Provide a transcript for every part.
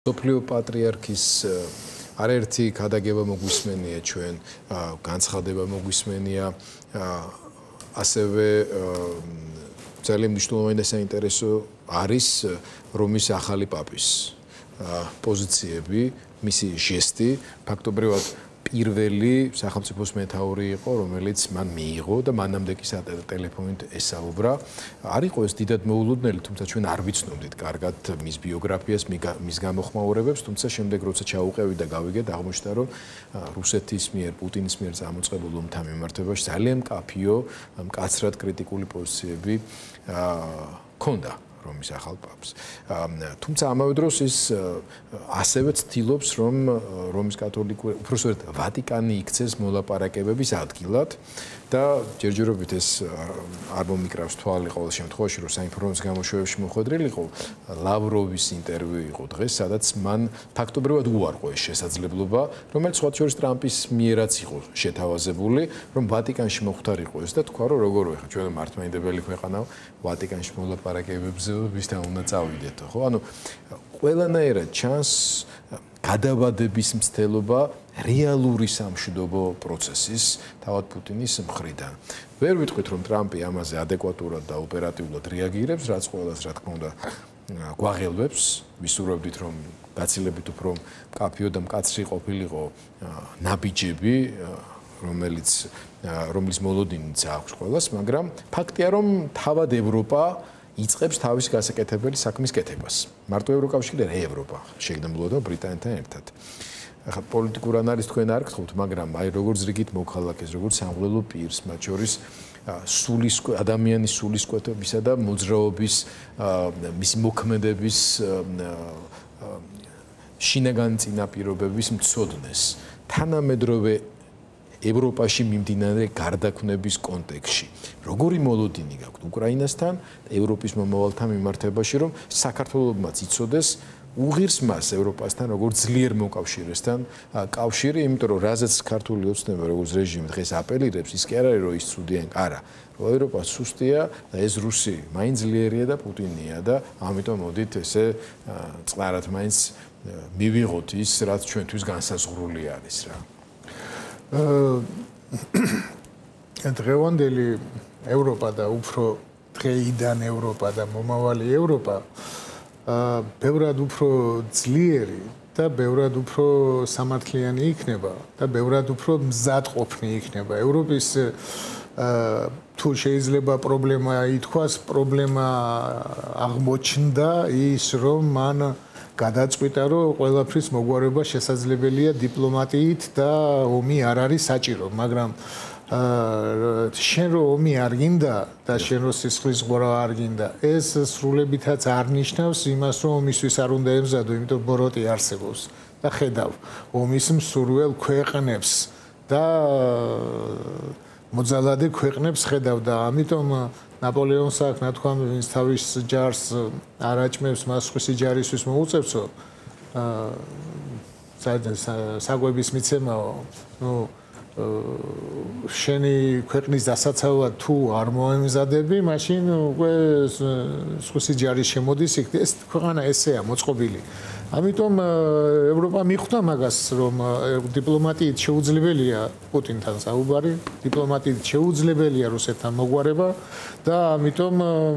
სოფლიო პატრიარქის არაერთი გადაგება მოგვისმენია ჩვენ, განცხადება მოგვისმენია, ასევე ძალიან მნიშვნელოვანი და საინტერესო არის რომის ახალი პაპის პოზიციები, მისი ჟესტი, ფაქტობრივად პირველი სახელმწიფოს მეთაური იყო, რომელიც მან მიიღო და მანამდე კი ტელეფონით ესაუბრა. არ იყო ეს დიდად მოულოდნელი, თუმცა ჩვენ არ ვიცნობდით კარგად მის ბიოგრაფიას, მის გამოხმაურებებს, თუმცა შემდეგ როცა ჩაუყევით და გავიგეთ, აღმოჩნდა, რომ რუსეთის მიერ, პუტინის მიერ წამოწყებულ ომთან მიმართებაში ძალიან მკაფიო, მკაცრად კრიტიკული პოზიციები ჰქონდა. რომის ახალ პაპს. თუმცა ამავე დროს ის ასევე ცდილობს, რომ რომის კათოლიკური, უпроსტად ვატიკანი იქცეს მოლაპარაკებების ადგილად და ჯერჯერობით ეს არ მომიკრავს თვალი ყოველ შემთხვევაში, რომ საინფორმაციო გამოშვებებში მოხვედრილიყო, ლავროვის ინტერვიუ იყო დღეს, სადაც მან ფაქტობრივად უარყო ეს შესაძლებლობა, რომელიც სხვა შორის ტრამპის მიერაც იყო შეთავაზებული, რომ ვატიკანში მოხდარიყო ეს და თქვა, რომ როგორ ხა ჩვენ მართლმადიდებელი ქვეყანა ვატიკანში მოლაპარაკებებზე ვისთან უნდა წავიდეთ, ხო? ანუ ყველანაირად ჩანს გადავადების მცდელობა რეალური სამშვიდობო პროცესის თავად პუტინის მხრიდან. ვერ ვიტყვით, რომ ტრამპი ამაზე ადეკვატურად და ოპერატიულად რეაგირებს, რაც ყველას რა თქმა უნდა გვაღელვებს, ვისურვებდით, რომ გაცილებით უფრო მკაფიო და მკაცრი ყოფილიყო ნაბიჯები, რომლის მოლოდინიც აქვს ყველას, მაგრამ ფაქტია, რომ თავად ევროპა იწყებს თავის გასაკეთებელი საქმის კეთებას. მარტო ევროკავშირი და ევროპა შეგნებულად ბრიტანეთთან ერთად. ახლა პოლიტიკურ ანალიზს თქვენ არ გთხოვთ, მაგრამ აი როგორც რიგით მოქალაქეს, როგორც სამღვდელო პირს, მათ შორის ადამიანის სულისკვეთებისა და მოძრაობის, მისი მოქმედების შინაგანი წინაპირობების მცოდნეს, თანამედროვე ევროპაში მიმდინარე გარდაქმნების კონტექსტში. როგორი მოლოდინი გაქვთ უკრაინასთან, ევროპის მომავალთან მიმართებაში, რომ საქართველოსმაც იცოდეს უღირს მას ევროპასთან, როგორც ძლიერ მოკავშირესთან კავშირი, იმიტომ რომ რაზეც ქართული ოცნება, როგორც რეჟიმი დღეს აპელირებს, ის კი არ არის, რომ ის ცუდია, არა. ევროპა სუსტია და ეს რუსი მაინც ძლიერია და პუტინია და ამიტომ მოდით ესე წყნარად მაინც მივიღოთ ის, რაც ჩვენთვის განსაზღვრული არის რა. დღევანდელი ევროპა და უფრო დღეიდან ევროპა და მომავალი ევროპა ბევრად უფრო ძლიერი და ბევრად უფრო სამართლიანი იქნება და ბევრად უფრო მზადყოფნი იქნება. ევროპის თუ შეიძლება პრობლემა ითქვას, პრობლემა აღმოჩნდა ის, რომ მან გადაწყვიტა, რომ ყველაფრის მოგვარება შესაძლებელია დიპლომატიით და ომი არ არის საჭირო, მაგრამ შენ რო ომი არ გინდა და შენ რო სისხლის ზღვრა არ გინდა, ეს სრულებითაც არ ნიშნავს იმას, რომ ომისთვის არ უნდა ემზადო, იმიტომ ბოროტი არსებობს და ხედავ ომის მსურველ ქვეყნებს და მოძალადე ქვეყნებს ხედავ და ამიტომ ნაპოლეონს აქვს ნათქვამ, ვინც თავის ჯარს არ აჭმევს, მას სხვისი ჯარისთვის მოუწევსო. საკვების მიცემაო, ნუ შენი ქვეყნის დასაცავად თუ არ მოემზადები, მაშინ უკვე სხვისი ჯარი შემოდის იქ. ეს ქვეყანა ესეა მოწყობილი. ამიტომ ევროპა მიხვდა მაგას, რომ დიპლომატიით შეუძლებელია პუტინთან საუბარი, დიპლომატიით შეუძლებელია რუსეთთან მოგვარება და ამიტომ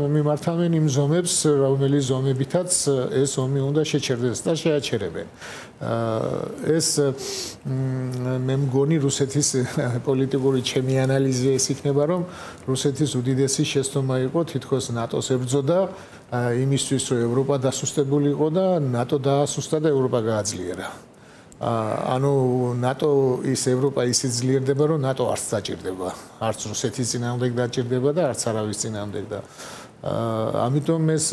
მიმართავენ იმ ზომებს, რომელიც ზომებითაც ეს ომი უნდა შეჩერდეს და შეაჩერებენ. ეს მე მგონი რუსეთის პოლიტიკური ჩემი ანალიზი ეს იქნება, რომ რუსეთის უდიდესი შეცდომა იყო თითქოს ნატოს ებრძოდა იმისთვის, რომ ევროპა დასუსტებული იყო და ნატო დაასუსტა და ევროპა გააძლიერა. ანუ ნატო ის ევროპა ისე ძლიერდება, რომ ნატო არც დაჭირდება, არც რუსეთის წინააღმდეგ დაჭირდება და არც არავის წინააღმდეგ და ამიტომ ეს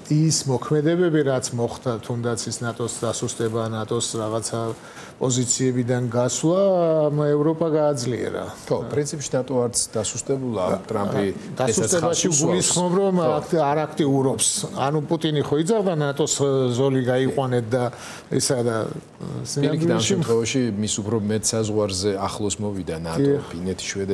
ის მოქმედებები, რაც მოხდა, თუნდაც ის ნატოს დასუსტება, ნატოს რაღაცა პოზიციებიდან გასვლა, ევროპა გააძლიერა. ხო, პრინციპში ნატო არც დასუსტებულა, ტრამპი დასუსტებაში გულისხმობ, რომ არ აქტიურობს. ანუ პუტინი ხო იძახდა ნატოს ზოლი გაიყვანეთ და ესა და სინამდვილეში ამ შემთხვევაში მის უფრო მეტ საზღვარზე ახლოს მოვიდა ნატო, ფინეთი, შვედეთი